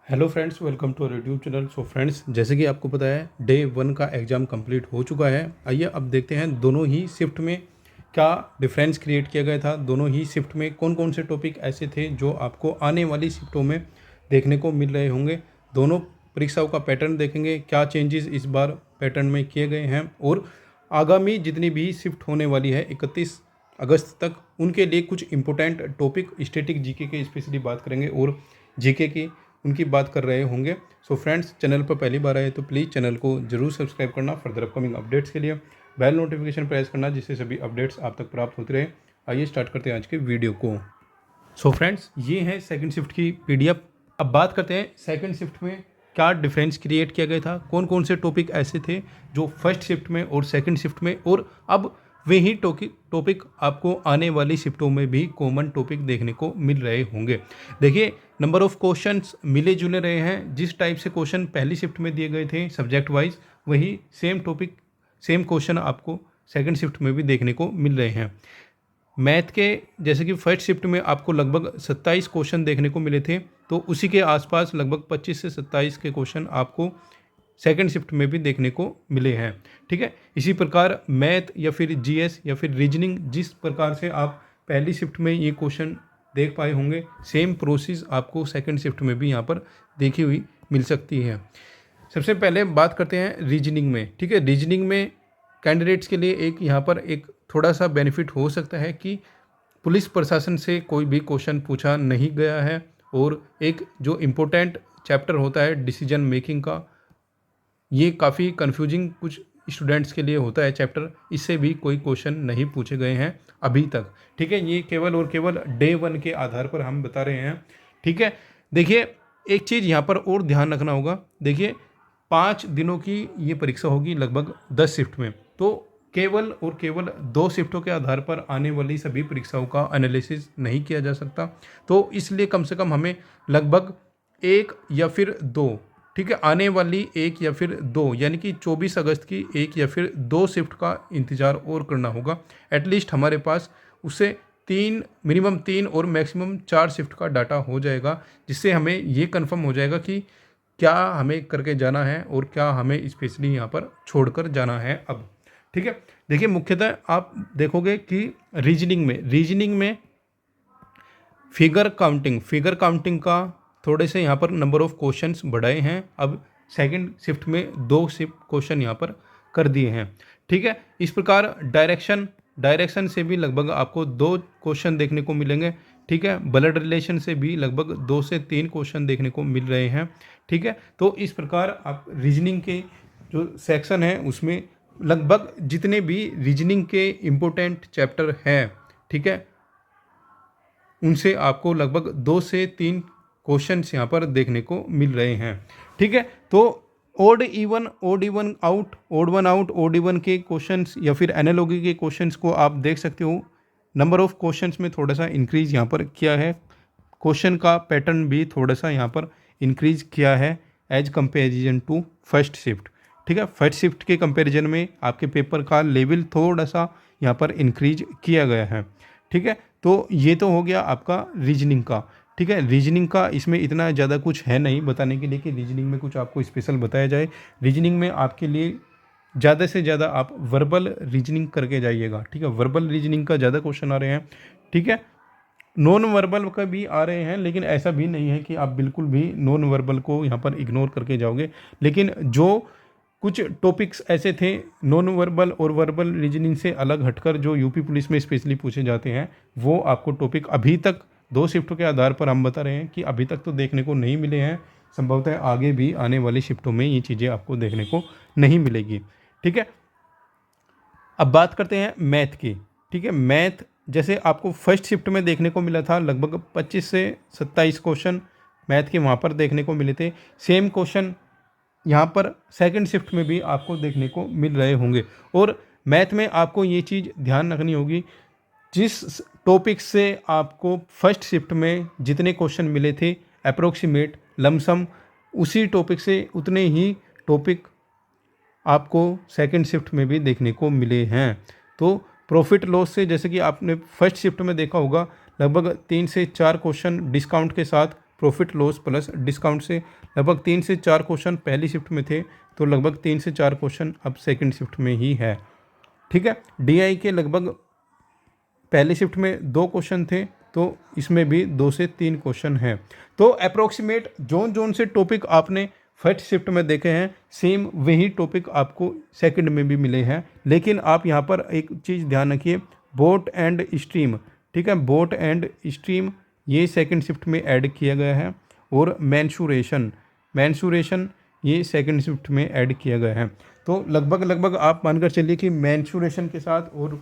Hello friends, welcome to YouTube channel. So friends, जैसे कि आपको पता है डे 1 का एग्ज़ाम कंप्लीट हो चुका है। आइए अब देखते हैं दोनों ही शिफ्ट में क्या डिफरेंस क्रिएट किया गया था। दोनों ही शिफ्ट में कौन कौन से टॉपिक ऐसे थे जो आपको आने वाली शिफ्टों में देखने को मिल रहे होंगे। दोनों परीक्षाओं का पैटर्न देखेंगे, क्या चेंजेस इस बार पैटर्न में किए गए हैं और आगामी जितनी भी शिफ्ट होने वाली है 31 अगस्त तक, उनके लिए कुछ इंपॉर्टेंट टॉपिक स्टैटिक जीके के स्पेशली बात करेंगे और जीके की उनकी बात कर रहे होंगे। सो फ्रेंड्स, चैनल पर पहली बार आए तो प्लीज़ चैनल को जरूर सब्सक्राइब करना। फर्दर अपकमिंग अपडेट्स के लिए बेल नोटिफिकेशन प्रेस करना, जिससे सभी अपडेट्स आप तक प्राप्त होते रहे। आइए स्टार्ट करते हैं आज के वीडियो को। सो फ्रेंड्स, ये है सेकंड शिफ्ट की पीडीएफ। अब बात करते हैं सेकंड शिफ्ट में क्या डिफरेंस क्रिएट किया गया था, कौन कौन से टॉपिक ऐसे थे जो फर्स्ट शिफ्ट में और सेकंड शिफ्ट में, और अब वही टॉपिक आपको आने वाली शिफ्टों में भी कॉमन टॉपिक देखने को मिल रहे होंगे। देखिए, नंबर ऑफ क्वेश्चंस मिले जुले रहे हैं। जिस टाइप से क्वेश्चन पहली शिफ्ट में दिए गए थे सब्जेक्ट वाइज, वही सेम टॉपिक सेम क्वेश्चन आपको सेकंड शिफ्ट में भी देखने को मिल रहे हैं। मैथ के जैसे कि फर्स्ट शिफ्ट में आपको लगभग 27 क्वेश्चन देखने को मिले थे, तो उसी के आसपास लगभग 25 से 27 के क्वेश्चन आपको सेकंड शिफ्ट में भी देखने को मिले हैं। ठीक है, इसी प्रकार मैथ या फिर जीएस या फिर रीजनिंग, जिस प्रकार से आप पहली शिफ्ट में ये क्वेश्चन देख पाए होंगे, सेम प्रोसेस आपको सेकंड शिफ्ट में भी यहाँ पर देखी हुई मिल सकती है। सबसे पहले बात करते हैं रीजनिंग में। ठीक है, रीजनिंग में कैंडिडेट्स के लिए एक यहाँ पर एक थोड़ा सा बेनिफिट हो सकता है कि पुलिस प्रशासन से कोई भी क्वेश्चन पूछा नहीं गया है, और एक जो इम्पोर्टेंट चैप्टर होता है डिसीजन मेकिंग का, ये काफ़ी कंफ्यूजिंग कुछ स्टूडेंट्स के लिए होता है चैप्टर, इससे भी कोई क्वेश्चन नहीं पूछे गए हैं अभी तक। ठीक है, ये केवल और केवल डे 1 के आधार पर हम बता रहे हैं। ठीक है, देखिए एक चीज़ यहाँ पर और ध्यान रखना होगा। देखिए, 5 दिनों की ये परीक्षा होगी लगभग 10 शिफ्ट में, तो केवल और केवल 2 शिफ्टों के आधार पर आने वाली सभी परीक्षाओं का एनालिसिस नहीं किया जा सकता। तो इसलिए कम से कम हमें लगभग 1 या फिर 2, ठीक है, आने वाली 1 या फिर 2 यानी कि 24 अगस्त की 1 या फिर 2 शिफ्ट का इंतज़ार और करना होगा। एटलीस्ट हमारे पास उससे 3, मिनिमम 3 और मैक्सिमम 4 शिफ्ट का डाटा हो जाएगा, जिससे हमें ये कंफर्म हो जाएगा कि क्या हमें करके जाना है और क्या हमें स्पेशली यहाँ पर छोड़कर जाना है अब। ठीक है, देखिए मुख्यतः आप देखोगे कि रीजनिंग में फिगर काउंटिंग का थोड़े से यहाँ पर नंबर ऑफ क्वेश्चंस बढ़ाए हैं। अब सेकंड शिफ्ट में 2 शिफ्ट क्वेश्चन यहाँ पर कर दिए हैं। ठीक है, इस प्रकार डायरेक्शन से भी लगभग आपको 2 क्वेश्चन देखने को मिलेंगे। ठीक है, ब्लड रिलेशन से भी लगभग 2 से 3 क्वेश्चन देखने को मिल रहे हैं। ठीक है, तो इस प्रकार आप रीजनिंग के जो सेक्शन है उसमें लगभग जितने भी रीजनिंग के इम्पोर्टेंट चैप्टर हैं, ठीक है, उनसे आपको लगभग 2 से 3 क्वेश्चंस यहाँ पर देखने को मिल रहे हैं। ठीक है, तो odd one out, odd one के क्वेश्चंस या फिर एनालॉजी के क्वेश्चंस को आप देख सकते हो। नंबर ऑफ क्वेश्चंस में थोड़ा सा इंक्रीज यहाँ पर किया है, क्वेश्चन का पैटर्न भी थोड़ा सा यहाँ पर इंक्रीज किया है as comparison to first shift. ठीक है, फर्स्ट शिफ्ट के कंपैरिजन में आपके पेपर का लेवल थोड़ा सा यहाँ पर इंक्रीज किया गया है। ठीक है, तो ये तो हो गया आपका रीजनिंग का। ठीक है, रीजनिंग का इसमें इतना ज़्यादा कुछ है नहीं बताने के लिए कि रीजनिंग में कुछ आपको स्पेशल बताया जाए। रीजनिंग में आपके लिए ज़्यादा से ज़्यादा आप वर्बल रीजनिंग करके जाइएगा। ठीक है, वर्बल रीजनिंग का ज़्यादा क्वेश्चन आ रहे हैं। ठीक है, नॉन वर्बल का भी आ रहे हैं, लेकिन ऐसा भी नहीं है कि आप बिल्कुल भी नॉन वर्बल को यहाँ पर इग्नोर करके जाओगे। लेकिन जो कुछ टॉपिक्स ऐसे थे नॉन वर्बल और वर्बल रीजनिंग से अलग हटकर जो यूपी पुलिस में स्पेशली पूछे जाते हैं, वो आपको टॉपिक अभी तक 2 शिफ्टों के आधार पर हम बता रहे हैं कि अभी तक तो देखने को नहीं मिले हैं। संभवतः आगे भी आने वाली शिफ्टों में ये चीज़ें आपको देखने को नहीं मिलेगी। ठीक है, अब बात करते हैं मैथ की। ठीक है, मैथ जैसे आपको फर्स्ट शिफ्ट में देखने को मिला था लगभग 25 से 27 क्वेश्चन मैथ के वहाँ पर देखने को मिले थे। सेम क्वेश्चन यहाँ पर सेकंड शिफ्ट में भी आपको देखने को मिल रहे होंगे। और मैथ में आपको ये चीज़ ध्यान रखनी होगी, जिस टॉपिक से आपको फर्स्ट शिफ्ट में जितने क्वेश्चन मिले थे अप्रोक्सीमेट लमसम, उसी टॉपिक से उतने ही टॉपिक आपको सेकंड शिफ्ट में भी देखने को मिले हैं। तो प्रॉफिट लॉस से जैसे कि आपने फर्स्ट शिफ्ट में देखा होगा लगभग 3 से 4 क्वेश्चन डिस्काउंट के साथ प्रॉफिट लॉस प्लस डिस्काउंट से लगभग 3 से 4 क्वेश्चन पहली शिफ्ट में थे, तो लगभग 3 से 4 क्वेश्चन अब सेकंड शिफ्ट में ही है। ठीक है, डीआई के लगभग पहली शिफ्ट में 2 क्वेश्चन थे, तो इसमें भी 2 से 3 क्वेश्चन हैं। तो अप्रोक्सीमेट जोन जोन से टॉपिक आपने फर्स्ट शिफ्ट में देखे हैं, सेम वही टॉपिक आपको सेकंड में भी मिले हैं। लेकिन आप यहाँ पर एक चीज़ ध्यान रखिए, बोट एंड स्ट्रीम, ठीक है, बोट एंड स्ट्रीम ये सेकंड शिफ्ट में ऐड किया गया है, और मैंसूरेशन ये सेकंड शिफ्ट में ऐड किया गया है। तो लगभग आप मानकर चलिए कि मैंसूरेशन के साथ और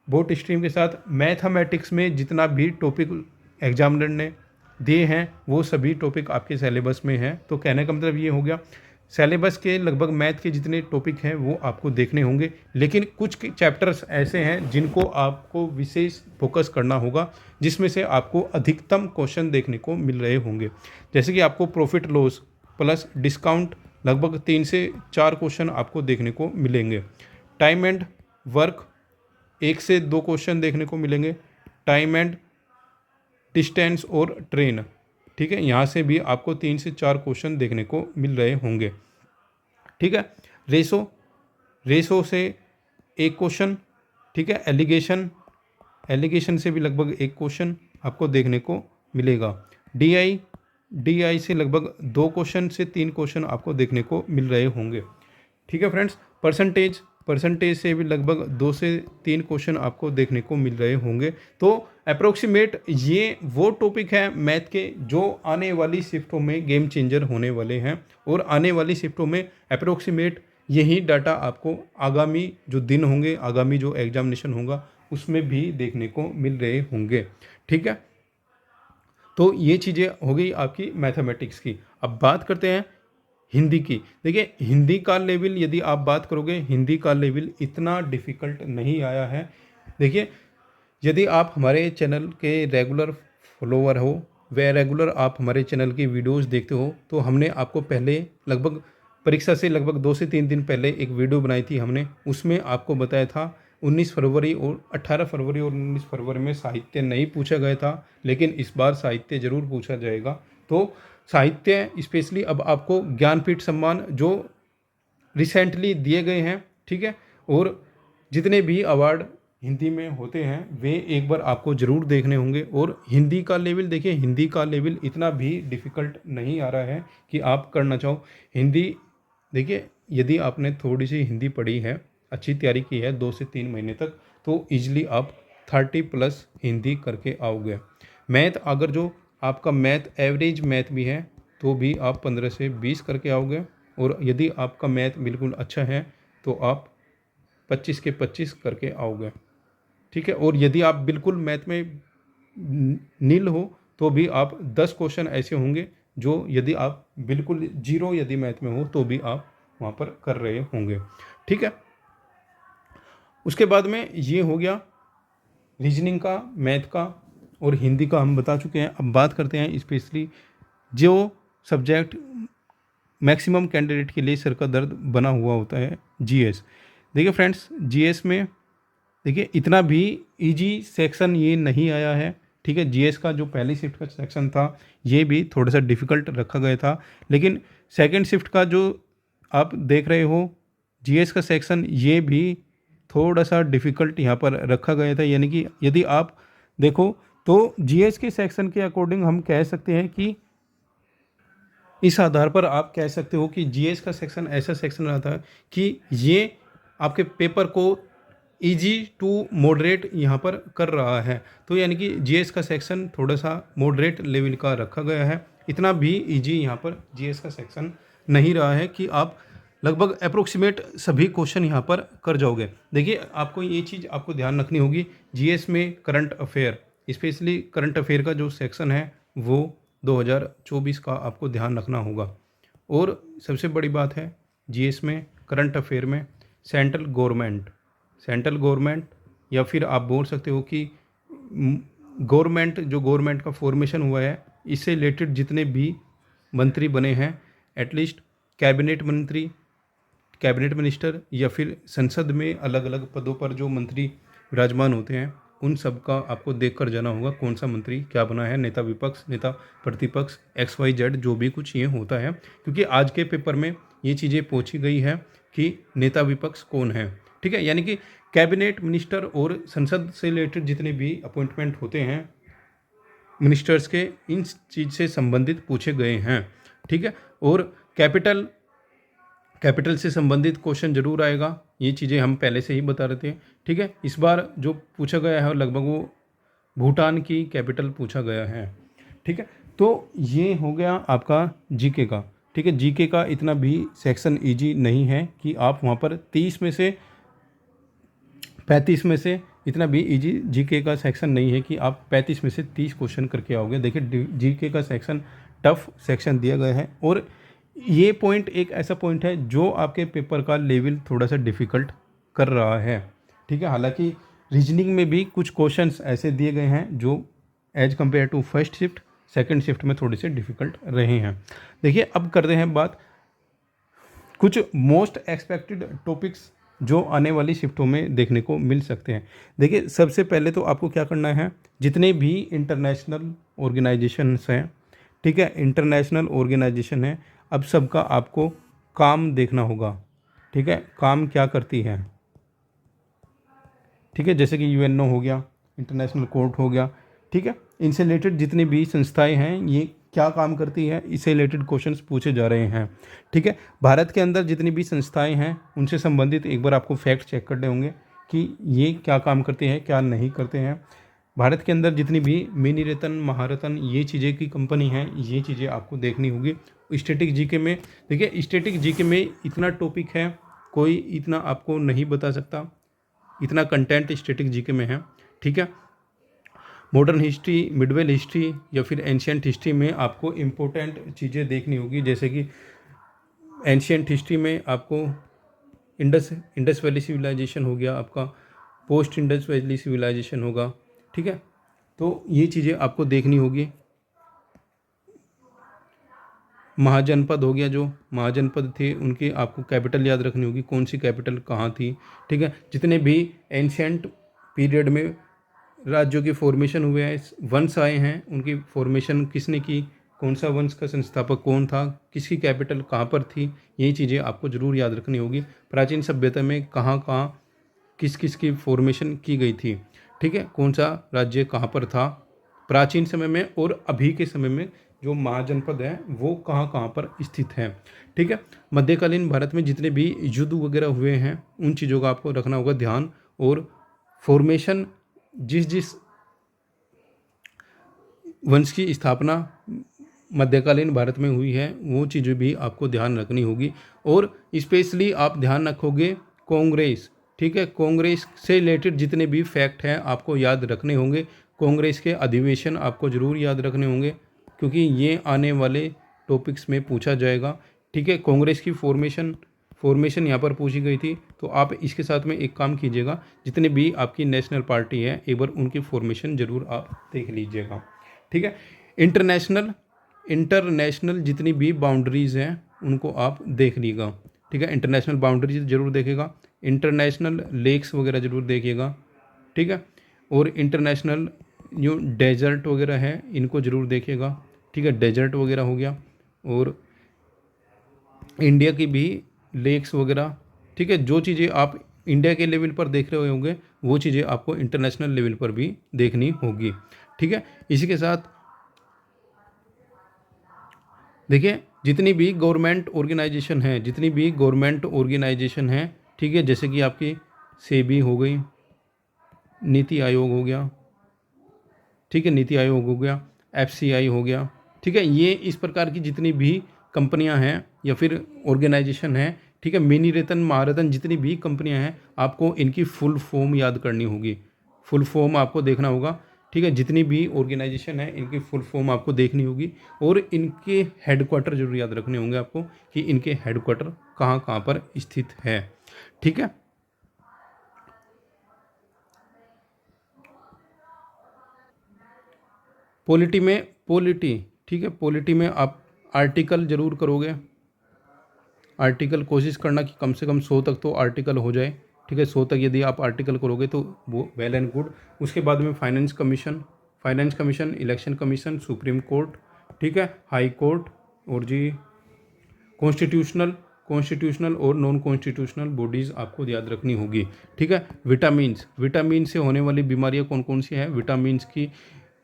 बोट स्ट्रीम के साथ मैथमेटिक्स में जितना भी टॉपिक एग्जामिनर ने दिए हैं वो सभी टॉपिक आपके सिलेबस में हैं। तो कहने का मतलब ये हो गया, सिलेबस के लगभग मैथ के जितने टॉपिक हैं वो आपको देखने होंगे, लेकिन कुछ चैप्टर्स ऐसे हैं जिनको आपको विशेष फोकस करना होगा, जिसमें से आपको अधिकतम क्वेश्चन देखने को मिल रहे होंगे। जैसे कि आपको प्रॉफिट लॉस प्लस डिस्काउंट लगभग 3 से 4 क्वेश्चन आपको देखने को मिलेंगे। टाइम एंड वर्क 1 से 2 क्वेश्चन देखने को मिलेंगे। टाइम एंड डिस्टेंस और ट्रेन, ठीक है, यहाँ से भी आपको 3 से 4 क्वेश्चन देखने को मिल रहे होंगे। ठीक है, रेशो से 1 क्वेश्चन, ठीक है, एलिगेशन से भी लगभग 1 क्वेश्चन आपको देखने को मिलेगा। डीआई से लगभग 2 क्वेश्चन से 3 क्वेश्चन आपको देखने को मिल रहे होंगे। ठीक है फ्रेंड्स, परसेंटेज से भी लगभग 2 से 3 क्वेश्चन आपको देखने को मिल रहे होंगे। तो अप्रोक्सीमेट ये वो टॉपिक है मैथ के जो आने वाली शिफ्टों में गेम चेंजर होने वाले हैं, और आने वाली शिफ्टों में अप्रोक्सीमेट यही डाटा आपको आगामी जो दिन होंगे, आगामी जो एग्जामिनेशन होगा उसमें भी देखने को मिल रहे होंगे। ठीक है, तो ये चीज़ें हो गई आपकी मैथमेटिक्स की। अब बात करते हैं हिंदी की। देखिए, हिंदी का लेवल यदि आप बात करोगे, हिंदी का लेवल इतना डिफ़िकल्ट नहीं आया है। देखिए, यदि आप हमारे चैनल के रेगुलर फॉलोअर हो व रेगुलर आप हमारे चैनल की वीडियोस देखते हो, तो हमने आपको पहले लगभग परीक्षा से लगभग 2 से 3 दिन पहले एक वीडियो बनाई थी हमने, उसमें आपको बताया था 19 फरवरी और 18 फरवरी और 19 फरवरी में साहित्य नहीं पूछा गया था, लेकिन इस बार साहित्य ज़रूर पूछा जाएगा। तो साहित्य स्पेशली अब आपको ज्ञानपीठ सम्मान जो रिसेंटली दिए गए हैं, ठीक है, और जितने भी अवार्ड हिंदी में होते हैं वे एक बार आपको ज़रूर देखने होंगे। और हिंदी का लेवल देखिए, हिंदी का लेवल इतना भी डिफ़िकल्ट नहीं आ रहा है कि आप करना चाहो। हिंदी देखिए, यदि आपने थोड़ी सी हिंदी पढ़ी है, अच्छी तैयारी की है 2 से 3 महीने तक, तो ईजिली आप 30+ हिंदी करके आओगे। मैथ अगर जो आपका मैथ एवरेज मैथ भी है तो भी आप 15 से 20 करके आओगे, और यदि आपका मैथ बिल्कुल अच्छा है तो आप 25 के 25 करके आओगे। ठीक है, और यदि आप बिल्कुल मैथ में नील हो तो भी आप 10 क्वेश्चन ऐसे होंगे जो यदि आप बिल्कुल जीरो यदि मैथ में हो तो भी आप वहाँ पर कर रहे होंगे। ठीक है, उसके बाद में ये हो गया रीजनिंग का, मैथ का और हिंदी का हम बता चुके हैं। अब बात करते हैं स्पेशली जो सब्जेक्ट मैक्सिमम कैंडिडेट के लिए सर का दर्द बना हुआ होता है, जीएस। देखिए फ्रेंड्स, जीएस में देखिए इतना भी इजी सेक्शन ये नहीं आया है। ठीक है, जीएस का जो पहली शिफ्ट का सेक्शन था ये भी थोड़ा सा डिफ़िकल्ट रखा गया था, लेकिन सेकंड शिफ्ट का जो आप देख रहे हो जीएस का सेक्शन ये भी थोड़ा सा डिफ़िकल्ट यहाँ पर रखा गया था। यानी कि यदि आप देखो तो जीएस के सेक्शन के अकॉर्डिंग हम कह सकते हैं कि इस आधार पर आप कह सकते हो कि जीएस का सेक्शन ऐसा सेक्शन रहा था कि ये आपके पेपर को इजी टू मॉडरेट यहाँ पर कर रहा है। तो यानी कि जीएस का सेक्शन थोड़ा सा मॉडरेट लेवल का रखा गया है, इतना भी इजी यहाँ पर जीएस का सेक्शन नहीं रहा है कि आप लगभग अप्रोक्सीमेट सभी क्वेश्चन यहाँ पर कर जाओगे। देखिए, आपको ये चीज़ आपको ध्यान रखनी होगी, जीएस में current affair, specially current affair का जो सेक्शन है वो 2024 का आपको ध्यान रखना होगा। और सबसे बड़ी बात है जीएस में करंट अफेयर में सेंट्रल गवर्नमेंट या फिर आप बोल सकते हो कि गवर्नमेंट का फॉर्मेशन हुआ है, इससे रिलेटेड जितने भी मंत्री बने हैं, एटलीस्ट कैबिनेट मिनिस्टर या फिर संसद में अलग अलग पदों पर जो मंत्री विराजमान होते हैं उन सब का आपको देख कर जाना होगा, कौन सा मंत्री क्या बना है, नेता विपक्ष, नेता प्रतिपक्ष, XYZ जो भी कुछ ये होता है, क्योंकि आज के पेपर में ये चीज़ें पूछी गई है कि नेता विपक्ष कौन है। ठीक है, यानी कि कैबिनेट मिनिस्टर और संसद से रिलेटेड जितने भी अपॉइंटमेंट होते हैं मिनिस्टर्स के, इन चीज़ से संबंधित पूछे गए हैं। ठीक है, और कैपिटल से संबंधित क्वेश्चन जरूर आएगा, ये चीज़ें हम पहले से ही बता रहे थे। ठीक है, इस बार जो पूछा गया है लगभग वो भूटान की कैपिटल पूछा गया है। ठीक है, तो ये हो गया आपका जीके का। ठीक है, जीके का इतना भी सेक्शन इजी नहीं है कि आप वहाँ पर 30 में से 35 में से, इतना भी इजी जीके का सेक्शन नहीं है कि आप 35 में से 30 क्वेश्चन करके आओगे। देखिए जीके का सेक्शन टफ सेक्शन दिया गया है, और ये पॉइंट एक ऐसा पॉइंट है जो आपके पेपर का लेवल थोड़ा सा डिफ़िकल्ट कर रहा है। ठीक है, हालांकि रीजनिंग में भी कुछ क्वेश्चंस ऐसे दिए गए हैं जो as compare to first shift second shift में थोड़े से डिफ़िकल्ट रहे हैं। देखिए अब करते हैं बात कुछ मोस्ट एक्सपेक्टेड टॉपिक्स जो आने वाली शिफ्टों में देखने को मिल सकते हैं। देखिए सबसे पहले तो आपको क्या करना है, जितने भी इंटरनेशनल ऑर्गेनाइजेशंस हैं, ठीक है, इंटरनेशनल ऑर्गेनाइजेशन है, अब सबका आपको काम देखना होगा। ठीक है, काम क्या करती है। ठीक है, जैसे कि यूएनओ हो गया, इंटरनेशनल कोर्ट हो गया। ठीक है, इनसे रिलेटेड जितनी भी संस्थाएं हैं ये क्या काम करती है, इससे रिलेटेड क्वेश्चंस पूछे जा रहे हैं। ठीक है, भारत के अंदर जितनी भी संस्थाएं हैं उनसे संबंधित एक बार आपको फैक्ट चेक करने होंगे कि ये क्या काम करते हैं क्या नहीं करते हैं। भारत के अंदर जितनी भी मिनी रत्न, महारत्न, ये चीज़ें की कंपनी हैं, ये चीज़ें आपको देखनी होगी। स्टैटिक जीके में देखिए, स्टैटिक जीके में इतना टॉपिक है कोई इतना आपको नहीं बता सकता, इतना कंटेंट स्टैटिक जीके में है। ठीक है, मॉडर्न हिस्ट्री, मिडवेल हिस्ट्री या फिर एंशियंट हिस्ट्री में आपको इम्पोर्टेंट चीज़ें देखनी होगी, जैसे कि एंशियंट हिस्ट्री में आपको इंडस वैली सिविलाइजेशन हो गया, आपका पोस्ट इंडस वैली सिविलाइजेशन होगा। ठीक है, तो ये चीज़ें आपको देखनी होगी। महाजनपद हो गया, जो महाजनपद थे उनकी आपको कैपिटल याद रखनी होगी, कौन सी कैपिटल कहाँ थी। ठीक है, जितने भी एंशियंट पीरियड में राज्यों के फॉर्मेशन हुए हैं, वंश आए हैं, उनकी फॉर्मेशन किसने की, कौन सा वंश का संस्थापक कौन था, किसकी कैपिटल कहाँ पर थी, ये चीज़ें आपको ज़रूर याद रखनी होगी। प्राचीन सभ्यता में कहाँ कहाँ किस किस की फॉर्मेशन की गई थी। ठीक है, कौन सा राज्य कहाँ पर था प्राचीन समय में, और अभी के समय में जो महाजनपद है वो कहाँ कहाँ पर स्थित है। ठीक है, मध्यकालीन भारत में जितने भी युद्ध वगैरह हुए हैं उन चीज़ों का आपको रखना होगा ध्यान, और फॉर्मेशन जिस जिस वंश की स्थापना मध्यकालीन भारत में हुई है वो चीज़ें भी आपको ध्यान रखनी होगी। और स्पेशली आप ध्यान रखोगे कांग्रेस। ठीक है, कांग्रेस से रिलेटेड जितने भी फैक्ट हैं आपको याद रखने होंगे, कांग्रेस के अधिवेशन आपको ज़रूर याद रखने होंगे क्योंकि ये आने वाले टॉपिक्स में पूछा जाएगा। ठीक है, कांग्रेस की फॉर्मेशन यहाँ पर पूछी गई थी, तो आप इसके साथ में एक काम कीजिएगा, जितने भी आपकी नेशनल पार्टी है एक बार उनकी फॉर्मेशन ज़रूर आप देख लीजिएगा। ठीक है, इंटरनेशनल जितनी भी बाउंड्रीज़ हैं उनको आप देख लीजिएगा। ठीक है, इंटरनेशनल बाउंड्रीज जरूर देखेगा, इंटरनेशनल लेक्स वगैरह ज़रूर देखिएगा। ठीक है, और इंटरनेशनल जो डेजर्ट वगैरह है इनको ज़रूर देखिएगा। ठीक है, डेजर्ट वगैरह हो गया, और इंडिया की भी लेक्स वगैरह। ठीक है, जो चीज़ें आप इंडिया के लेवल पर देख रहे होंगे वो चीज़ें आपको इंटरनेशनल लेवल पर भी देखनी होगी। ठीक है, इसी के साथ देखिए जितनी भी गवर्नमेंट ऑर्गेनाइजेशन हैं, ठीक है, जैसे कि आपकी सेबी हो गई, नीति आयोग हो गया, ठीक है, नीति आयोग हो गया, FCI हो गया। ठीक है, ये इस प्रकार की जितनी भी कंपनियां हैं या फिर ऑर्गेनाइजेशन हैं, ठीक है, मिनी रत्न, महारत्न, जितनी भी कंपनियां हैं आपको इनकी फुल फॉर्म याद करनी होगी, फुल फॉर्म आपको देखना होगा। ठीक है, जितनी भी ऑर्गेनाइजेशन है इनकी फुल फॉर्म आपको देखनी होगी, और इनके हेडक्वार्टर जरूर याद रखने होंगे आपको कि इनके हेडक्वार्टर कहाँ कहाँ पर स्थित है। ठीक है, पॉलिटी, ठीक है, पॉलिटी में आप आर्टिकल जरूर करोगे, आर्टिकल कोशिश करना कि कम से कम 100 तक तो आर्टिकल हो जाए। ठीक है, 100 तक यदि आप आर्टिकल करोगे तो वो वेल एंड गुड। उसके बाद में finance commission, election commission, supreme court, ठीक है, हाई कोर्ट और जी कॉन्स्टिट्यूशनल और नॉन कॉन्स्टिट्यूशनल बॉडीज़ आपको याद रखनी होगी। ठीक है, विटामिन से होने वाली बीमारियां कौन कौन सी हैं, विटामिन की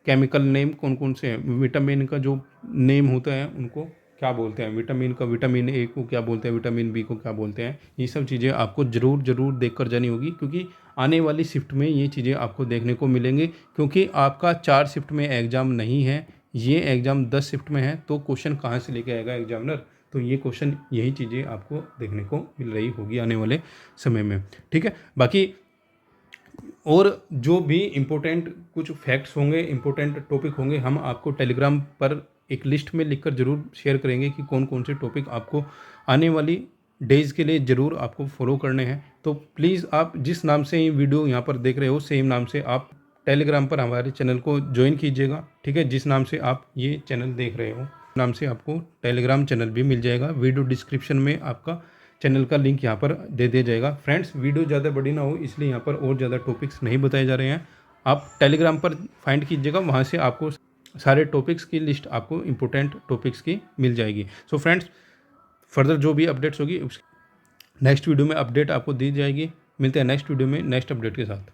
केमिकल नेम कौन कौन से हैं, विटामिन का जो नेम होता है उनको क्या बोलते हैं, विटामिन ए को क्या बोलते हैं, विटामिन बी को क्या बोलते हैं, ये सब चीज़ें आपको ज़रूर देख कर जानी होगी, क्योंकि आने वाली शिफ्ट में ये चीज़ें आपको देखने को मिलेंगी। क्योंकि आपका 4 शिफ्ट में एग्ज़ाम नहीं है, ये एग्ज़ाम 10 शिफ्ट में है, तो क्वेश्चन कहाँ से लेके आएगा एग्जामिनर। तो ये क्वेश्चन, यही चीज़ें आपको देखने को मिल रही होगी आने वाले समय में। ठीक है, बाकी और जो भी इम्पोर्टेंट कुछ फैक्ट्स होंगे, इम्पोर्टेंट टॉपिक होंगे, हम आपको टेलीग्राम पर एक लिस्ट में लिखकर ज़रूर शेयर करेंगे कि कौन कौन से टॉपिक आपको आने वाली डेज़ के लिए ज़रूर आपको फॉलो करने हैं। तो प्लीज़ आप जिस नाम से ये वीडियो यहाँ पर देख रहे हो, सेम नाम से आप टेलीग्राम पर हमारे चैनल को ज्वाइन कीजिएगा। ठीक है, जिस नाम से आप ये चैनल देख रहे हो, नाम से आपको टेलीग्राम चैनल भी मिल जाएगा। वीडियो डिस्क्रिप्शन में आपका चैनल का लिंक यहाँ पर दे दिया जाएगा। फ्रेंड्स, वीडियो ज़्यादा बड़ी ना हो इसलिए यहाँ पर और ज़्यादा टॉपिक्स नहीं बताए जा रहे हैं। आप टेलीग्राम पर फाइंड कीजिएगा, वहाँ से आपको सारे टॉपिक्स की लिस्ट, आपको इंपॉर्टेंट टॉपिक्स की मिल जाएगी। सो फ्रेंड्स, फर्दर जो भी अपडेट्स होगी नेक्स्ट वीडियो में अपडेट आपको दी जाएगी। मिलते हैं नेक्स्ट वीडियो में नेक्स्ट अपडेट के साथ।